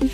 दोस्तों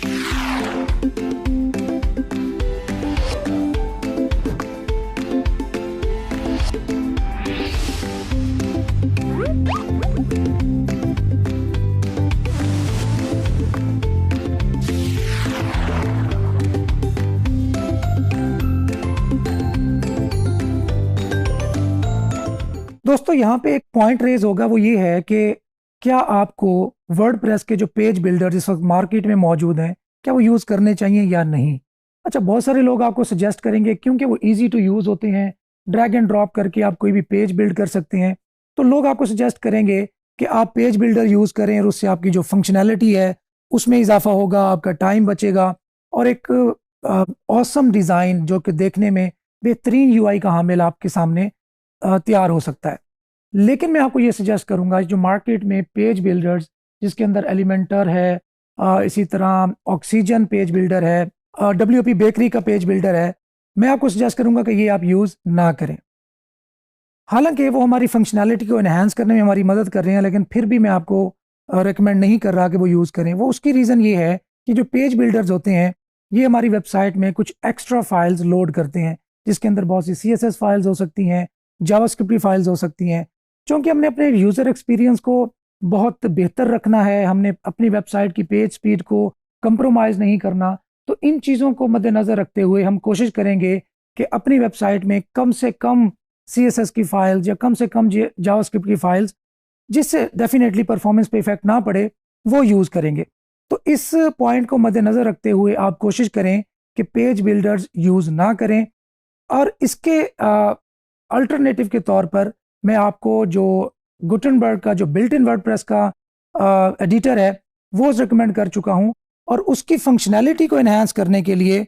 यहाँ पे एक पॉइंट रेज होगा, वो ये है कि क्या आपको वर्डप्रेस के जो पेज बिल्डर इस वक्त मार्केट में मौजूद हैं, क्या वो यूज़ करने चाहिए या नहीं। अच्छा, बहुत सारे लोग आपको सजेस्ट करेंगे क्योंकि वो इजी टू यूज़ होते हैं, ड्रैग एंड ड्रॉप करके आप कोई भी पेज बिल्ड कर सकते हैं। तो लोग आपको सजेस्ट करेंगे कि आप पेज बिल्डर यूज़ करें और उससे आपकी जो फंक्शनैलिटी है उसमें इजाफा होगा, आपका टाइम बचेगा और एक ऑसम डिज़ाइन जो कि देखने में बेहतरीन यूआई का हामिल आपके सामने तैयार हो सकता है। लेकिन मैं आपको ये सजेस्ट करूंगा, जो मार्केट में पेज बिल्डर्स जिसके अंदर एलिमेंटर है, इसी तरह ऑक्सीजन पेज बिल्डर है, WP बेकरी का पेज बिल्डर है, मैं आपको सजेस्ट करूंगा कि ये आप यूज़ ना करें। हालांकि वो हमारी फंक्शनैलिटी को एनहांस करने में हमारी मदद कर रहे हैं, लेकिन फिर भी मैं आपको रिकमेंड नहीं कर रहा कि वो यूज़ करें। वो उसकी रीज़न ये है कि जो पेज बिल्डर्स होते हैं ये हमारी वेबसाइट में कुछ एक्स्ट्रा फाइल्स लोड करते हैं, जिसके अंदर बहुत सी CSS फाइल्स हो सकती हैं, जावास्क्रिप्ट फाइल्स हो सकती हैं। क्योंकि हमने अपने यूज़र एक्सपीरियंस को बहुत बेहतर रखना है, हमने अपनी वेबसाइट की पेज स्पीड को कंप्रोमाइज़ नहीं करना, तो इन चीज़ों को मद्देनज़र रखते हुए हम कोशिश करेंगे कि अपनी वेबसाइट में कम से कम CSS की फाइल्स या कम से कम जावास्क्रिप्ट की फाइल्स, जिससे डेफिनेटली परफॉर्मेंस पे इफेक्ट ना पड़े, वो यूज़ करेंगे। तो इस पॉइंट को मद्देनज़र रखते हुए आप कोशिश करें कि पेज बिल्डर्स यूज़ ना करें। और इसके अल्टरनेटिव के तौर पर मैं आपको जो गुटनबर्ग का जो बिल्ट इन वर्डप्रेस का एडिटर है वो रिकमेंड कर चुका हूं, और उसकी फंक्शनैलिटी को एनहांस करने के लिए,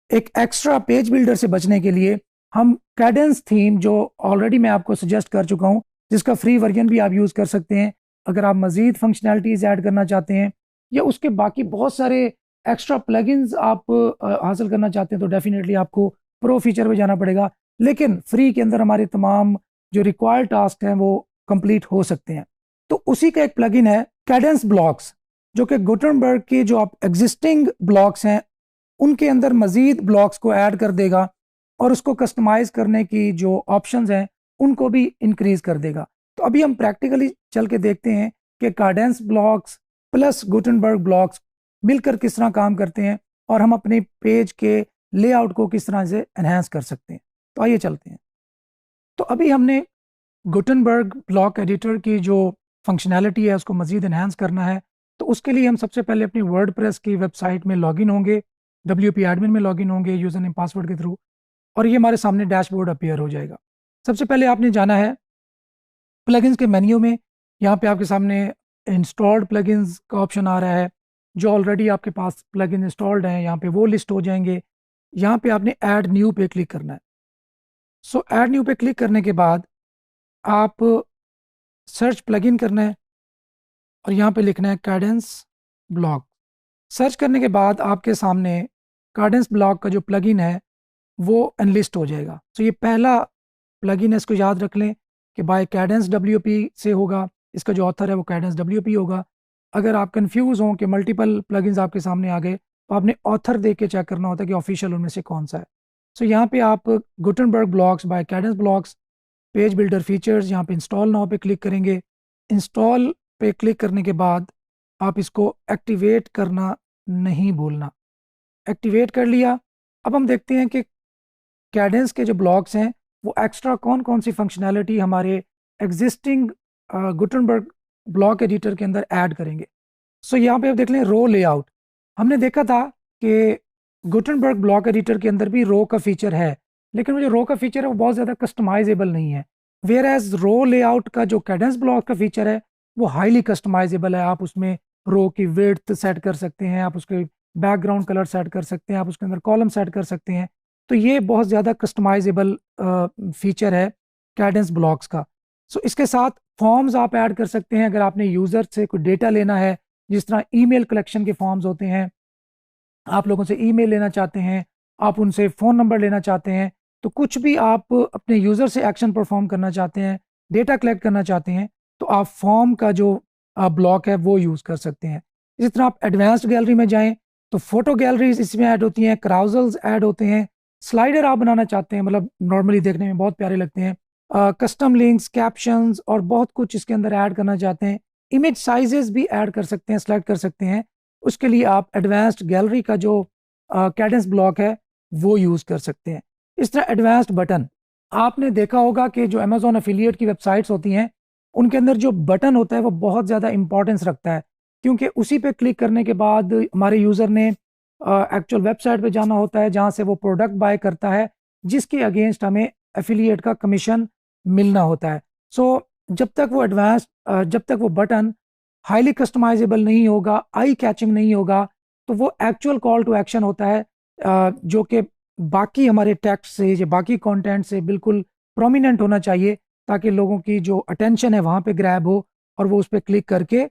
एक एक्स्ट्रा पेज बिल्डर से बचने के लिए, हम कैडेंस थीम जो ऑलरेडी मैं आपको सजेस्ट कर चुका हूं, जिसका फ्री वर्जन भी आप यूज़ कर सकते हैं। अगर आप मज़ीद फंक्शनैलिटीज़ ऐड करना चाहते हैं या उसके बाकी बहुत सारे एक्स्ट्रा प्लगइन्स आप हासिल करना चाहते हैं, तो डेफिनेटली आपको प्रो फीचर पे जाना पड़ेगा। लेकिन फ्री के अंदर हमारे तमाम जो रिक्वायर्ड टास्क हैं वो कंप्लीट हो सकते हैं। तो उसी का एक प्लगइन है कैडेंस ब्लॉक्स, जो कि गुटनबर्ग के जो आप एग्जिस्टिंग ब्लॉक्स हैं उनके अंदर मजीद ब्लॉक्स को ऐड कर देगा और उसको कस्टमाइज करने की जो ऑप्शंस हैं उनको भी इंक्रीज कर देगा। तो अभी हम प्रैक्टिकली चल के देखते हैं कि Cadence blocks plus Gutenberg blocks मिलकर किस तरह काम करते हैं और हम अपने पेज के लेआउट को किस तरह से एनहांस कर सकते हैं। तो आइए चलते हैं। तो अभी हमने गुटनबर्ग ब्लॉक एडिटर की जो फंक्शनैलिटी है उसको मज़ीद एनहांस करना है। तो उसके लिए हम सबसे पहले अपनी वर्डप्रेस की वेबसाइट में लॉगिन होंगे, WP एडमिन में लॉगिन होंगे यूज़र नेम पासवर्ड के थ्रू, और ये हमारे सामने डैशबोर्ड अपीयर हो जाएगा। सबसे पहले आपने जाना है प्लगइन्स के मेन्यू में। यहाँ पे आपके सामने इंस्टॉल्ड प्लगइन्स का ऑप्शन आ रहा है, जो ऑलरेडी आपके पास प्लगइन इंस्टॉल्ड हैं यहाँ पे वो लिस्ट हो जाएंगे। यहाँ पे आपने ऐड न्यू पे क्लिक करना है। सो ऐड न्यू पे क्लिक करने के बाद आप सर्च प्लगइन करना है और यहाँ पे लिखना है कैडेंस ब्लॉक। सर्च करने के बाद आपके सामने कैडेंस ब्लॉक का जो प्लगइन है वो अनलिस्ट हो जाएगा। तो ये पहला प्लगइन है, इसको याद रख लें कि बाय कैडेंस WP से होगा, इसका जो ऑथर है वो कैडेंस WP होगा। अगर आप कंफ्यूज हों कि मल्टीपल प्लगइन्स आपके सामने आ गए तो आपने ऑथर देख के चेक करना होता है कि ऑफिशियल उनमें से कौन सा है। सो यहाँ पे आप Gutenberg blocks by Kadence blocks page builder features, यहाँ पे इंस्टॉल नाउ पे क्लिक करेंगे। इंस्टॉल पे क्लिक करने के बाद आप इसको एक्टिवेट करना नहीं भूलना। एक्टिवेट कर लिया। अब हम देखते हैं कि कैडेंस के जो ब्लॉक्स हैं वो एक्स्ट्रा कौन कौन सी फंक्शनैलिटी हमारे एग्जिस्टिंग गुटनबर्ग ब्लॉक एडिटर के अंदर ऐड करेंगे। सो यहाँ पे आप देख लें रो लेआउट। हमने देखा था कि गुटनबर्ग ब्लॉक एडिटर के अंदर भी रो का फीचर है, लेकिन वो जो रो का फीचर है वो बहुत ज़्यादा कस्टमाइजेबल नहीं है। वेयर एज रो लेआउट का जो कैडेंस ब्लॉक का फीचर है वो हाईली कस्टमाइजेबल है। आप उसमें रो की विड्थ सेट कर सकते हैं, आप उसके बैकग्राउंड कलर सेट कर सकते हैं, आप उसके अंदर कॉलम सेट कर सकते हैं। तो ये बहुत ज़्यादा कस्टमाइजेबल फीचर है कैडेंस ब्लॉक्स का। सो इसके साथ फॉर्म्स आप ऐड कर सकते हैं। अगर आपने यूज़र से कोई डेटा लेना है, जिस तरह ईमेल कलेक्शन के फॉर्म्स होते हैं, आप लोगों से ईमेल लेना चाहते हैं, आप उनसे फ़ोन नंबर लेना चाहते हैं, तो कुछ भी आप अपने यूज़र से एक्शन परफॉर्म करना चाहते हैं, डेटा कलेक्ट करना चाहते हैं, तो आप फॉर्म का जो ब्लॉक है वो यूज़ कर सकते हैं। इसी तरह आप एडवांस्ड गैलरी में जाएं, तो फोटो गैलरीज इसमें ऐड होती हैं, क्राउजल्स ऐड होते हैं, स्लाइडर आप बनाना चाहते हैं, मतलब नॉर्मली देखने में बहुत प्यारे लगते हैं, कस्टम लिंक्स, कैप्शंस और बहुत कुछ इसके अंदर ऐड करना चाहते हैं, इमेज साइजेस भी ऐड कर सकते हैं, सेलेक्ट कर सकते हैं। उसके लिए आप एडवांस्ड गैलरी का जो कैडेंस ब्लॉक है वो यूज़ कर सकते हैं। इस तरह एडवांस्ड बटन, आपने देखा होगा कि जो अमेजोन एफिलिएट की वेबसाइट्स होती हैं उनके अंदर जो बटन होता है वो बहुत ज़्यादा इंपॉर्टेंस रखता है, क्योंकि उसी पे क्लिक करने के बाद हमारे यूज़र ने एक्चुअल वेबसाइट पे जाना होता है जहाँ से वो प्रोडक्ट बाय करता है, जिसके अगेंस्ट हमें एफिलिएट का कमीशन मिलना होता है। सो जब तक वो बटन हाईली कस्टमाइजेबल नहीं होगा, आई कैचिंग नहीं होगा, तो वो एक्चुअल कॉल टू एक्शन होता है जो कि बाकी हमारे टेक्स्ट से या बाकी कंटेंट से बिल्कुल प्रोमिनेंट होना चाहिए, ताकि लोगों की जो अटेंशन है वहाँ पे ग्रैब हो और वो उस पर क्लिक करके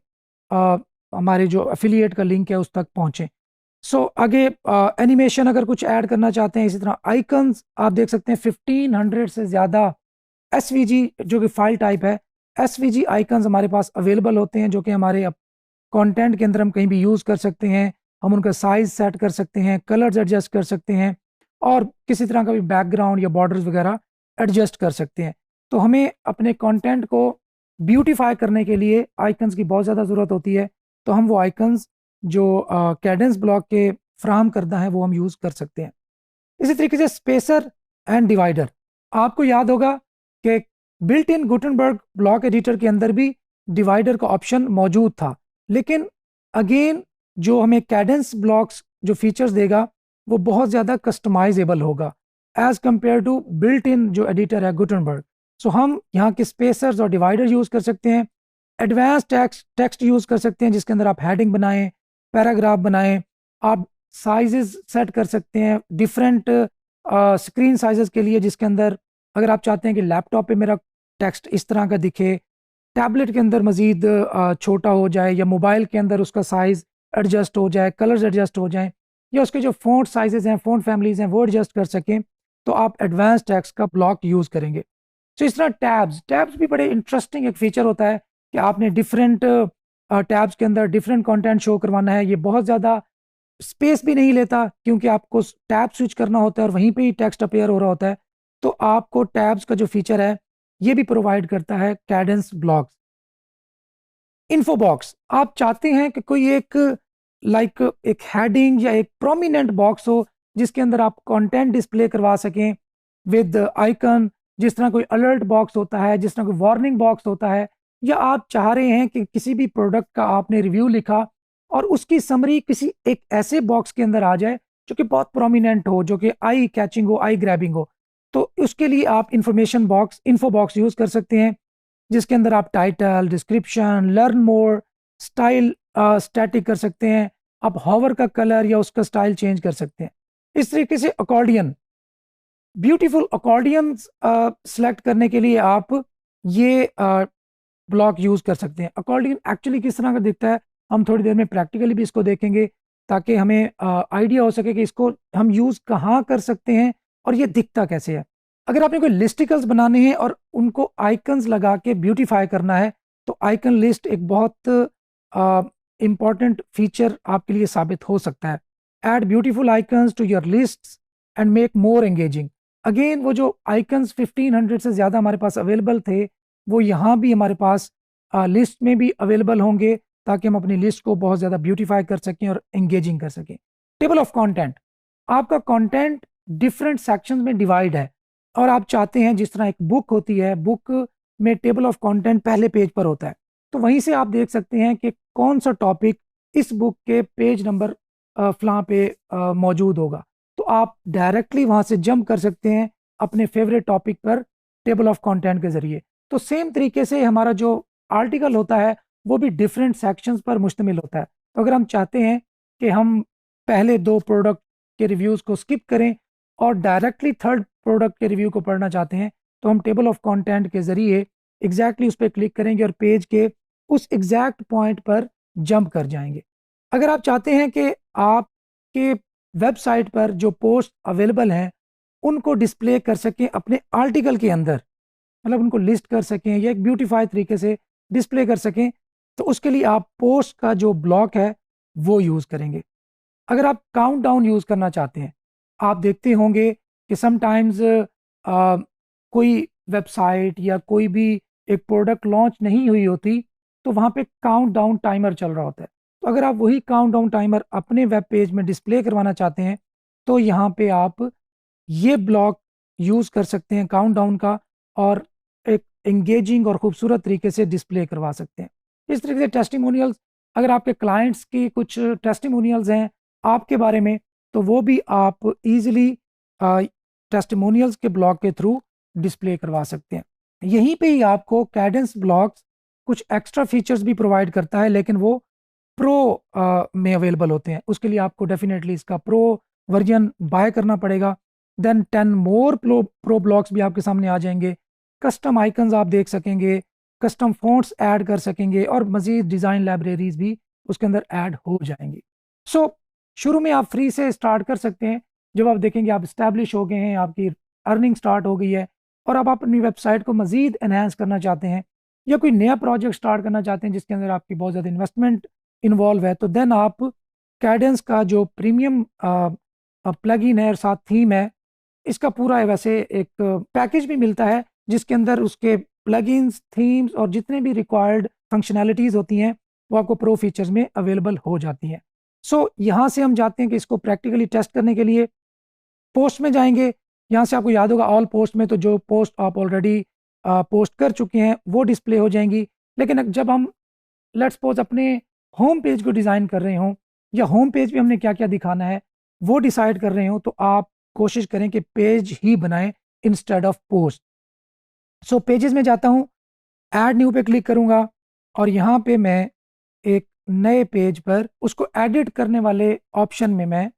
हमारे जो एफिलिएट का लिंक है उस तक पहुँचे। सो आगे एनिमेशन अगर कुछ ऐड करना चाहते हैं, इसी तरह आइकन्स आप देख सकते हैं 1500 से ज़्यादा एसवीजी जो कि फाइल टाइप है, एसवीजी आइकन्स हमारे पास अवेलेबल होते हैं, जो कि हमारे कंटेंट के अंदर हम कहीं भी यूज़ कर सकते हैं। हम उनका साइज सेट कर सकते हैं, कलर्स एडजस्ट कर सकते हैं और किसी तरह का भी बैकग्राउंड या बॉर्डर्स वगैरह एडजस्ट कर सकते हैं। तो हमें अपने कंटेंट को ब्यूटीफाई करने के लिए आइकन्स की बहुत ज़्यादा ज़रूरत होती है। तो हम वो आइकन्स जो कैडेंस ब्लॉक के फ्राहम करता है वो हम यूज़ कर सकते हैं। इसी तरीके से स्पेसर एंड डिवाइडर, आपको याद होगा कि built in Gutenberg block editor के अंदर भी डिवाइडर का ऑप्शन मौजूद था, लेकिन अगेन जो हमें कैडेंस ब्लॉक्स जो फीचर्स देगा वो बहुत ज़्यादा कस्टमाइजेबल होगा as compare to built in जो एडिटर है गुटनबर्ग। सो हम यहाँ के स्पेसर्स और डिवाइडर यूज़ कर सकते हैं, एडवांस टेक्स्ट यूज़ कर सकते हैं जिसके अंदर आप हेडिंग बनाएं, पैराग्राफ बनाएं, आप साइजेस सेट कर सकते हैं डिफरेंट स्क्रीन साइजेस के लिए, जिसके अंदर अगर आप चाहते हैं कि लैपटॉप पे मेरा टेक्स्ट इस तरह का दिखे, टैबलेट के अंदर मज़ीद छोटा हो जाए, या मोबाइल के अंदर उसका साइज़ एडजस्ट हो जाए, कलर्स एडजस्ट हो जाएं, या उसके जो फ़ॉन्ट साइजेस हैं, फ़ॉन्ट फैमिलीज़ हैं वो एडजस्ट कर सकें, तो आप एडवांस टेक्स्ट का ब्लॉक यूज़ करेंगे। तो इस तरह टैब्स भी बड़े इंटरेस्टिंग एक फीचर होता है कि आपने डिफरेंट टैब्स के अंदर डिफरेंट कंटेंट शो करवाना है। ये बहुत ज़्यादा स्पेस भी नहीं लेता, क्योंकि आपको टैब स्विच करना होता है और वहीं पे ही टेक्स्ट अपीयर हो रहा होता है। तो आपको टैब्स का जो फीचर है ये भी प्रोवाइड करता है कैडेंस ब्लॉक्स। इन्फो बॉक्स, आप चाहते हैं कि कोई एक हेडिंग या एक प्रोमिनेंट बॉक्स हो जिसके अंदर आप कंटेंट डिस्प्ले करवा सकें विद आइकन, जिस तरह कोई अलर्ट बॉक्स होता है, जिस तरह कोई वार्निंग बॉक्स होता है, या आप चाह रहे हैं कि किसी भी प्रोडक्ट का आपने रिव्यू लिखा और उसकी समरी किसी एक ऐसे बॉक्स के अंदर आ जाए जो कि बहुत प्रोमिनेंट हो, जो कि आई कैचिंग हो, आई ग्रैबिंग हो, तो उसके लिए आप information box, info box use कर सकते हैं, जिसके अंदर आप title, description, learn more, style static कर सकते हैं, आप हॉवर का कलर या उसका स्टाइल चेंज कर सकते हैं। इस तरीके से अकॉर्डियन, ब्यूटीफुल अकॉर्डियन सेलेक्ट करने के लिए आप ये ब्लॉक यूज कर सकते हैं। अकॉर्डियन एक्चुअली किस तरह का दिखता है हम थोड़ी देर में प्रैक्टिकली भी इसको देखेंगे, ताकि हमें आइडिया हो सके कि इसको हम यूज कहाँ कर सकते हैं और ये दिखता कैसे है। अगर आपने कोई लिस्टिकल्स बनाने हैं और उनको आइकन्स लगा के ब्यूटीफाई करना है, तो आइकन लिस्ट एक बहुत इंपॉर्टेंट फीचर आपके लिए साबित हो सकता है। Add beautiful icons to your lists and make more engaging. Again वो जो आइकन्स 1500 से ज़्यादा हमारे पास अवेलेबल थे, वो यहाँ भी हमारे पास लिस्ट में भी अवेलेबल होंगे, ताकि हम अपनी लिस्ट को बहुत ज़्यादा ब्यूटीफाई कर सकें और एंगेजिंग कर सकें। टेबल ऑफ कंटेंट, आपका कंटेंट डिफरेंट सेक्शंस में डिवाइड है और आप चाहते हैं जिस तरह एक बुक होती है, बुक में टेबल ऑफ कंटेंट पहले पेज पर होता है, तो वहीं से आप देख सकते हैं कि कौन सा टॉपिक इस बुक के पेज नंबर फलां पे मौजूद होगा। तो आप डायरेक्टली वहां से जंप कर सकते हैं अपने फेवरेट टॉपिक पर टेबल ऑफ कंटेंट के जरिए। तो सेम तरीके से हमारा जो आर्टिकल होता है वो भी डिफरेंट सेक्शंस पर मुश्तमिल होता है। तो अगर हम चाहते हैं कि हम पहले दो प्रोडक्ट के रिव्यूज़ को स्किप करें और डायरेक्टली थर्ड प्रोडक्ट के रिव्यू को पढ़ना चाहते हैं, तो हम टेबल ऑफ कंटेंट के ज़रिए एग्जैक्टली उस पर क्लिक करेंगे और पेज के उस एग्जैक्ट पॉइंट पर जंप कर जाएंगे। अगर आप चाहते हैं कि आपके वेबसाइट पर जो पोस्ट अवेलेबल हैं उनको डिस्प्ले कर सकें अपने आर्टिकल के अंदर, मतलब उनको लिस्ट कर सकें या एक ब्यूटीफाई तरीके से डिस्प्ले कर सकें, तो उसके लिए आप पोस्ट का जो ब्लॉक है वो यूज़ करेंगे। अगर आप काउंट डाउन यूज़ करना चाहते हैं, आप देखते होंगे कि समटाइम्स कोई वेबसाइट या कोई भी एक प्रोडक्ट लॉन्च नहीं हुई होती, तो वहाँ पे काउंट डाउन टाइमर चल रहा होता है। तो अगर आप वही काउंट डाउन टाइमर अपने वेब पेज में डिस्प्ले करवाना चाहते हैं, तो यहाँ पे आप ये ब्लॉक यूज़ कर सकते हैं काउंट डाउन का, और एक एंगेजिंग और खूबसूरत तरीके से डिस्प्ले करवा सकते हैं। इस तरीके से टेस्टिमोनियल्स, अगर आपके क्लाइंट्स की कुछ टेस्टिमोनियल्स हैं आपके बारे में, तो वो भी आप इजीली टेस्टिमोनियल्स के ब्लॉक के थ्रू डिस्प्ले करवा सकते हैं। यहीं पे ही आपको कैडेंस ब्लॉक्स कुछ एक्स्ट्रा फीचर्स भी प्रोवाइड करता है, लेकिन वो प्रो में अवेलेबल होते हैं। उसके लिए आपको डेफिनेटली इसका प्रो वर्जन बाय करना पड़ेगा। देन 10 मोर प्रो ब्लॉक्स भी आपके सामने आ जाएंगे। कस्टम आइकन्स आप देख सकेंगे, कस्टम फ़ॉन्ट्स ऐड कर सकेंगे, और मज़ीद डिज़ाइन लाइब्रेरीज भी उसके अंदर ऐड हो जाएंगी। सो शुरू में आप फ्री से स्टार्ट कर सकते हैं। जब आप देखेंगे आप इस्टेब्लिश हो गए हैं, आपकी अर्निंग स्टार्ट हो गई है, और अब आप अपनी वेबसाइट को मज़ीद एनहांस करना चाहते हैं, या कोई नया प्रोजेक्ट स्टार्ट करना चाहते हैं जिसके अंदर आपकी बहुत ज़्यादा इन्वेस्टमेंट इन्वॉल्व है, तो देन आप कैडेंस का जो प्रीमियम प्लगइन है और साथ थीम है, इसका पूरा वैसे एक पैकेज भी मिलता है जिसके अंदर उसके प्लगइन्स, थीम्स और जितने भी रिक्वायर्ड फंक्शनैलिटीज़ होती हैं वो आपको प्रो फीचर्स में अवेलेबल हो जाती हैं। सो यहाँ से हम जाते हैं कि इसको प्रैक्टिकली टेस्ट करने के लिए पोस्ट में जाएंगे। यहाँ से आपको याद होगा ऑल पोस्ट में तो जो पोस्ट आप ऑलरेडी पोस्ट कर चुके हैं वो डिस्प्ले हो जाएंगी। लेकिन जब हम लेट्स सपोज अपने होम पेज को डिज़ाइन कर रहे हों, या होम पेज पे हमने क्या क्या दिखाना है वो डिसाइड कर रहे हो, तो आप कोशिश करें कि पेज ही बनाएं instead of post. So pages में जाता हूं, ऐड न्यू पे क्लिक करूंगा, और यहाँ पे मैं एक नए पेज पर उसको एडिट करने वाले ऑप्शन में मैं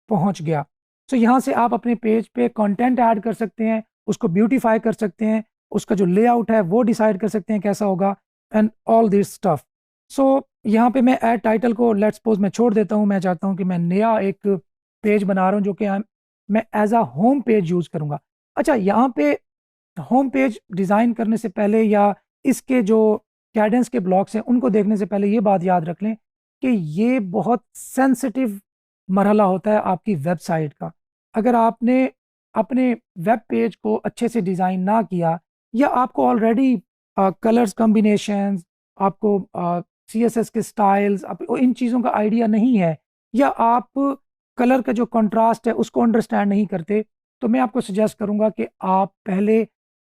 पहुंच गया। सो यहाँ से आप अपने पेज पे कंटेंट ऐड कर सकते हैं, उसको ब्यूटीफाई कर सकते हैं, उसका जो लेआउट है वो डिसाइड कर सकते हैं कैसा होगा, एंड ऑल दिस स्टफ। सो यहाँ पे मैं ऐड टाइटल को लेट्स सपोज मैं छोड़ देता हूँ। मैं चाहता हूँ कि मैं नया एक पेज बना रहा हूँ जो कि मैं as a home page use करूँगा। अच्छा, यहाँ पे होम पेज डिज़ाइन करने से पहले, या इसके जो कैडेंस के ब्लॉक्स हैं उनको देखने से पहले, ये बात याद रख लें कि ये बहुत सेंसिटिव मरहला होता है आपकी वेबसाइट का। अगर आपने अपने वेब पेज को अच्छे से डिज़ाइन ना किया, या आपको ऑलरेडी कलर्स कॉम्बिनेशंस, आपको सीएसएस के स्टाइल्स, इन चीज़ों का आइडिया नहीं है, या आप कलर का जो कंट्रास्ट है उसको अंडरस्टैंड नहीं करते, तो मैं आपको सजेस्ट करूंगा कि आप पहले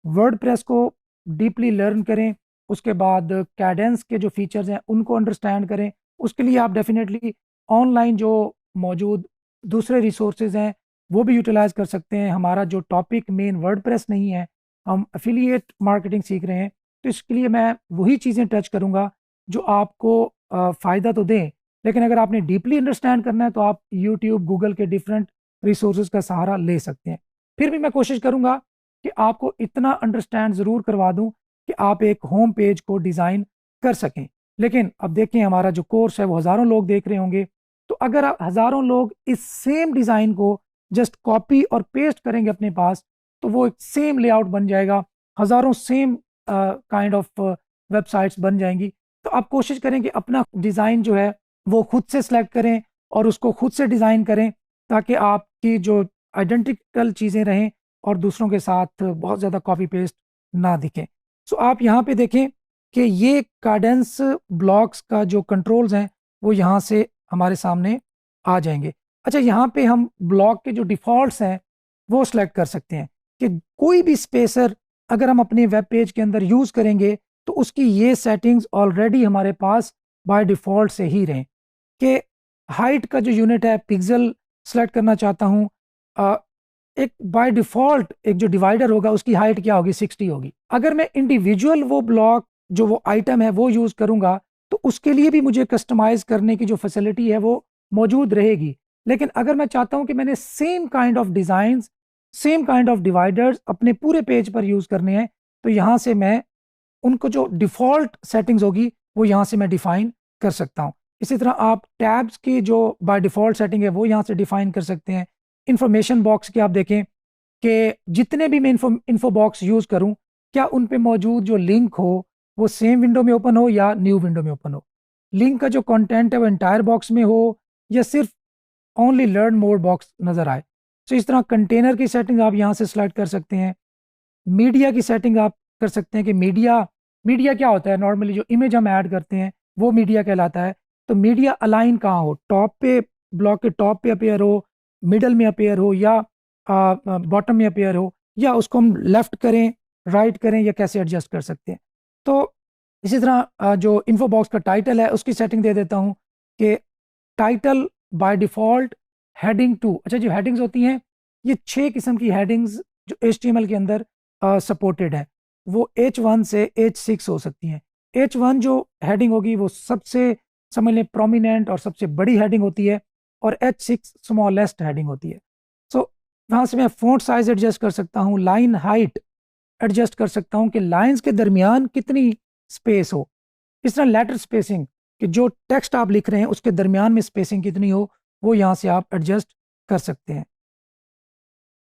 वर्डप्रेस को डीपली लर्न करें। उसके बाद कैडेंस के जो फीचर्स हैं उनको अंडरस्टैंड करें। उसके लिए आप डेफिनेटली ऑनलाइन जो मौजूद दूसरे रिसोर्सेज हैं वो भी यूटिलाइज कर सकते हैं। हमारा जो टॉपिक मेन वर्डप्रेस नहीं है, हम एफिलिएट मार्केटिंग सीख रहे हैं, तो इसके लिए मैं वही चीज़ें टच करूंगा जो आपको फ़ायदा तो दें। लेकिन अगर आपने डीपली अंडरस्टैंड करना है तो आप यूट्यूब, गूगल के डिफरेंट रिसोर्सेज का सहारा ले सकते हैं। फिर भी मैं कोशिश करूंगा कि आपको इतना अंडरस्टैंड ज़रूर करवा दूं कि आप एक होम पेज को डिज़ाइन कर सकें। लेकिन अब देखें, हमारा जो कोर्स है वो हज़ारों लोग देख रहे होंगे, तो अगर हज़ारों लोग इस सेम डिज़ाइन को जस्ट कॉपी और पेस्ट करेंगे अपने पास, तो वो एक सेम लेआउट बन जाएगा, हज़ारों सेम काइंड ऑफ वेबसाइट्स बन जाएंगी। तो आप कोशिश करें कि अपना डिज़ाइन जो है वो खुद से सेलेक्ट करें और उसको खुद से डिज़ाइन करें, ताकि आपकी जो आइडेंटिकल चीज़ें रहें और दूसरों के साथ बहुत ज़्यादा कॉपी पेस्ट ना दिखें। सो आप यहाँ पे देखें कि ये कैडेंस ब्लॉक्स का जो कंट्रोल्स हैं वो यहाँ से हमारे सामने आ जाएंगे। अच्छा, यहाँ पे हम ब्लॉक के जो डिफ़ॉल्ट्स हैं वो सिलेक्ट कर सकते हैं कि कोई भी स्पेसर अगर हम अपने वेब पेज के अंदर यूज़ करेंगे तो उसकी ये सेटिंग्स ऑलरेडी हमारे पास बाय डिफ़ॉल्ट से ही रहें। कि हाइट का जो यूनिट है पिक्सल सेलेक्ट करना चाहता हूँ, एक बाय डिफ़ॉल्ट एक जो डिवाइडर होगा उसकी हाइट क्या होगी, 60 होगी। अगर मैं इंडिविजुअल वो ब्लॉक जो वो आइटम है वो यूज़ करूँगा तो उसके लिए भी मुझे कस्टमाइज़ करने की जो फैसिलिटी है वो मौजूद रहेगी। लेकिन अगर मैं चाहता हूँ कि मैंने same kind of designs, same kind of dividers अपने पूरे पेज पर यूज़ करने हैं, तो यहाँ से मैं उनको जो डिफ़ॉल्ट सेटिंग्स होगी वो यहाँ से मैं डिफ़ाइन कर सकता हूँ। इसी तरह आप टैब्स की जो बाय डिफ़ॉल्ट सेटिंग है वो यहाँ से डिफ़ाइन कर सकते हैं। इंफॉर्मेशन बॉक्स के आप देखें कि जितने भी मैं इन्फो बॉक्स यूज़ करूँ, क्या उन पे मौजूद जो लिंक हो वो सेम विंडो में ओपन हो या न्यू विंडो में ओपन हो। लिंक का जो कंटेंट है वो एंटायर बॉक्स में हो या सिर्फ ओनली लर्न मोर बॉक्स नज़र आए। तो इस तरह कंटेनर की सेटिंग आप यहाँ से सिलेक्ट कर सकते हैं। मीडिया की सेटिंग आप कर सकते हैं कि मीडिया मीडिया क्या होता है, नॉर्मली जो इमेज हम ऐड करते हैं वो मीडिया कहलाता है। तो मीडिया अलाइन कहाँ हो, टॉप पे, ब्लॉक के टॉप पे अपेयर हो, मिडल में अपेयर हो, या बॉटम में अपेयर हो, या उसको हम लेफ्ट करें, राइट करें, या कैसे एडजस्ट कर सकते हैं। तो इसी तरह जो इन्फो बॉक्स का टाइटल है उसकी सेटिंग दे देता हूँ कि title by default heading two. अच्छा, जो हेडिंग्स होती हैं, ये 6 किस्म की हेडिंग्स जो HTML के अंदर सपोर्टेड है, वो H1 से H6 हो सकती हैं। H1 जो हेडिंग होगी वो सबसे, समझ लें, प्रोमिनेंट और सबसे बड़ी हेडिंग होती है, और H6 स्मॉलेस्ट हेडिंग होती है। सो वहाँ से मैं फ़ॉन्ट साइज एडजस्ट कर सकता हूँ, लाइन हाइट एडजस्ट कर सकता हूँ कि लाइंस के दरमियान कितनी स्पेस हो। इस तरह लेटर स्पेसिंग, कि जो टेक्स्ट आप लिख रहे हैं उसके दरमियान में स्पेसिंग कितनी हो, वो यहाँ से आप एडजस्ट कर सकते हैं।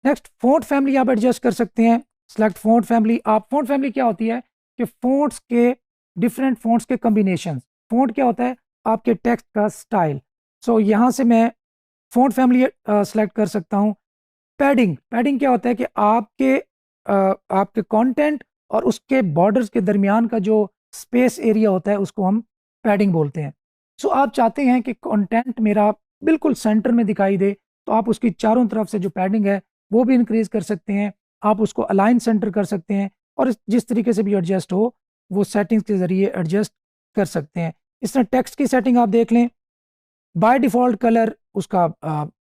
नेक्स्ट, फ़ॉन्ट फैमिली आप एडजस्ट कर सकते हैं। Select font family. आप फ़ॉन्ट फैमिली क्या होती है कि फ़ॉन्ट्स के, डिफरेंट फ़ॉन्ट्स के कम्बिनेशन। फ़ॉन्ट क्या होता है, आपके टेक्स्ट का स्टाइल। सो यहाँ से मैं फ़ॉन्ट फैमिली सेलेक्ट कर सकता हूँ। पैडिंग, पैडिंग क्या होता है कि आपके कंटेंट और उसके बॉर्डर्स के दरमियान का जो स्पेस एरिया होता है उसको हम पैडिंग बोलते हैं। सो आप चाहते हैं कि कंटेंट मेरा बिल्कुल सेंटर में दिखाई दे, तो आप उसकी चारों तरफ से जो पैडिंग है वो भी इंक्रीज कर सकते हैं। आप उसको अलाइन सेंटर कर सकते हैं, और जिस तरीके से भी एडजस्ट हो वो सेटिंग्स के ज़रिए एडजस्ट कर सकते हैं। इस तरह टेक्स्ट की सेटिंग आप देख लें, बाय डिफ़ॉल्ट कलर उसका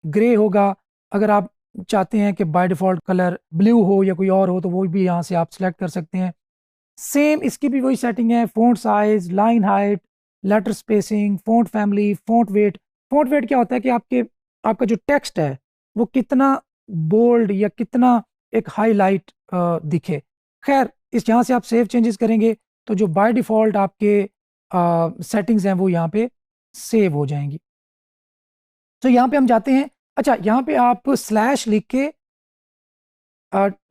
ग्रे होगा। अगर आप चाहते हैं कि बाय डिफ़ॉल्ट कलर ब्लू हो या कोई और हो, तो वो भी यहाँ से आप सेलेक्ट कर सकते हैं। सेम इसकी भी वही सेटिंग है, font size, line height, letter spacing, font family, font weight. Font weight क्या होता है कि आपका जो टेक्स्ट है वो कितना बोल्ड या कितना एक हाईलाइट दिखे। खैर, इस यहाँ से आप सेव चेंजेस करेंगे तो जो बाय डिफ़ॉल्ट आपके सेटिंग्स हैं वो यहाँ पे सेव हो जाएंगी। तो यहाँ पे हम जाते हैं। अच्छा, यहाँ पे आप स्लैश लिख के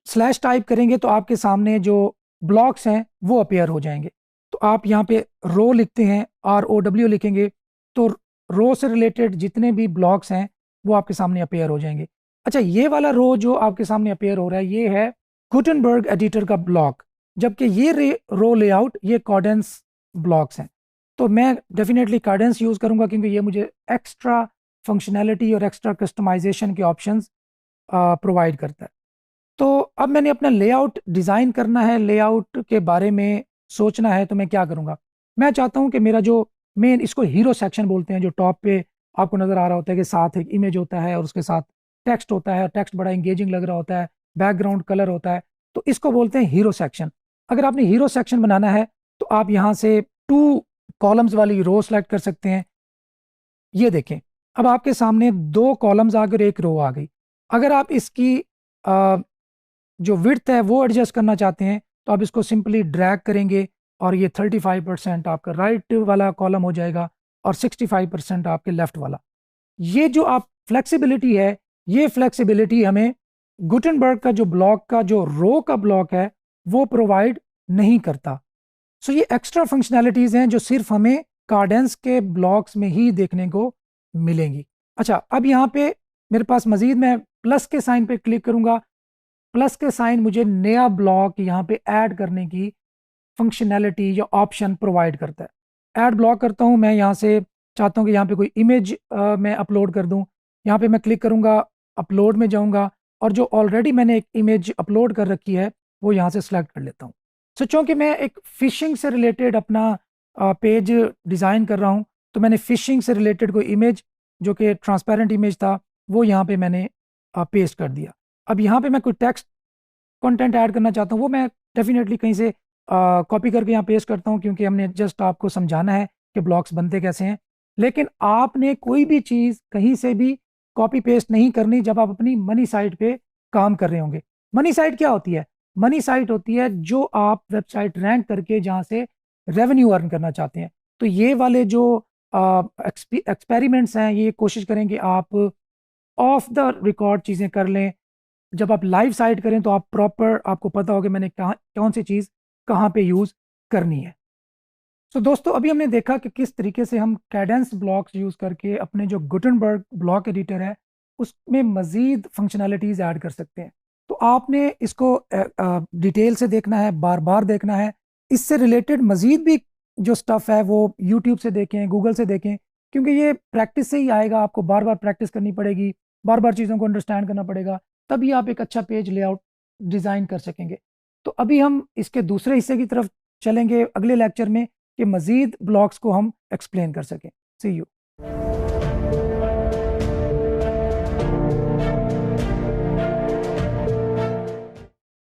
स्लैश टाइप करेंगे तो आपके सामने जो ब्लॉक्स हैं वो अपेयर हो जाएंगे। तो आप यहाँ पे रो लिखते हैं, ROW लिखेंगे, तो रो से रिलेटेड जितने भी ब्लॉक्स हैं वो आपके सामने अपेयर हो जाएंगे। अच्छा, ये वाला रो जो आपके सामने अपेयर हो रहा है ये है गुटेनबर्ग एडिटर का ब्लॉक, जबकि ये रो लेआउट ये कॉर्डेंस ब्लॉक्स हैं। तो मैं डेफिनेटली कॉर्डेंस यूज़ करूंगा क्योंकि ये मुझे एक्स्ट्रा फंक्शनैलिटी और एक्स्ट्रा कस्टमाइजेशन के ऑप्शंस प्रोवाइड करता है। तो अब मैंने अपना लेआउट डिज़ाइन करना है, लेआउट के बारे में सोचना है, तो मैं क्या करूँगा। मैं चाहता हूँ कि मेरा जो मेन, इसको हीरो सेक्शन बोलते हैं, जो टॉप पे आपको नज़र आ रहा होता है कि साथ एक इमेज होता है और उसके साथ टेक्स्ट होता है, और टेक्स्ट बड़ा इंगेजिंग लग रहा होता है, बैकग्राउंड कलर होता है, तो इसको बोलते हैं हीरो सेक्शन। अगर आपने हीरो सेक्शन बनाना है तो आप यहाँ से 2 कॉलम्स वाली रो सेलेक्ट कर सकते हैं। ये देखें, अब आपके सामने 2 कॉलम्स आ गए और एक रो आ गई। अगर आप इसकी जो विड्थ है वो एडजस्ट करना चाहते हैं तो आप इसको सिंपली ड्रैग करेंगे, और ये 35% आपका राइट वाला कॉलम हो जाएगा और 65% आपके लेफ्ट वाला। ये जो आप फ्लेक्सिबिलिटी है, ये फ्लेक्सिबिलिटी हमें गुटेनबर्ग का जो ब्लॉक का जो रो का ब्लॉक है वो प्रोवाइड नहीं करता। सो ये एक्स्ट्रा फंक्शनैलिटीज़ हैं जो सिर्फ हमें कार्डेंस के ब्लॉक्स में ही देखने को मिलेंगी। अच्छा, अब यहाँ पे मेरे पास मजीद, मैं प्लस के साइन पे क्लिक करूंगा। प्लस के साइन मुझे नया ब्लॉक यहाँ पे ऐड करने की फंक्शनैलिटी या ऑप्शन प्रोवाइड करता है। ऐड ब्लॉक करता हूँ, मैं यहाँ से चाहता हूँ कि यहाँ पे कोई इमेज मैं अपलोड कर दूँ। यहाँ पे मैं क्लिक करूँगा, अपलोड में जाऊँगा, और जो ऑलरेडी मैंने एक इमेज अपलोड कर रखी है वो यहाँ से सिलेक्ट कर लेता हूँ। सो चूँकि मैं एक फ़िशिंग से रिलेटेड अपना पेज डिज़ाइन कर रहा हूँ, तो मैंने फ़िशिंग से रिलेटेड कोई इमेज जो कि ट्रांसपेरेंट इमेज था वो यहाँ पे मैंने पेस्ट कर दिया। अब यहाँ पे मैं कोई टेक्स्ट कंटेंट ऐड करना चाहता हूँ, वो मैं डेफिनेटली कहीं से कॉपी करके यहाँ पेस्ट करता हूँ, क्योंकि हमने जस्ट आपको समझाना है कि ब्लॉक्स बनते कैसे हैं। लेकिन आपने कोई भी चीज़ कहीं से भी कॉपी पेस्ट नहीं करनी जब आप अपनी मनी साइट पे काम कर रहे होंगे। मनी साइट क्या होती है? मनी साइट होती है जो आप वेबसाइट रैंक करके जहाँ से रेवेन्यू अर्न करना चाहते हैं। तो ये वाले जो एक्सपेरिमेंट्स हैं, ये कोशिश करें कि आप ऑफ द रिकॉर्ड चीज़ें कर लें। जब आप लाइव साइट करें तो आप प्रॉपर, आपको पता होगा मैंने कहाँ कौन सी चीज़ कहाँ पे यूज़ करनी है। तो दोस्तों अभी हमने देखा कि किस तरीके से हम कैडेंस ब्लॉक्स यूज़ करके अपने जो गुटनबर्ग ब्लॉक एडिटर है उसमें मज़ीद फंक्शनैलिटीज़ ऐड कर सकते हैं। तो आपने इसको डिटेल से देखना है, बार बार देखना है। इससे रिलेटेड मज़ीद भी जो स्टफ़ है वो यूट्यूब से देखें, गूगल से देखें, क्योंकि ये प्रैक्टिस से ही आएगा। आपको बार बार प्रैक्टिस करनी पड़ेगी, बार बार चीज़ों को अंडरस्टैंड करना पड़ेगा, तभी आप एक अच्छा पेज लेआउट डिज़ाइन कर सकेंगे। तो अभी हम इसके दूसरे हिस्से की तरफ चलेंगे अगले लेक्चर में कि मज़ीद ब्लॉक्स को हम एक्सप्लेन कर सकें। सी यू।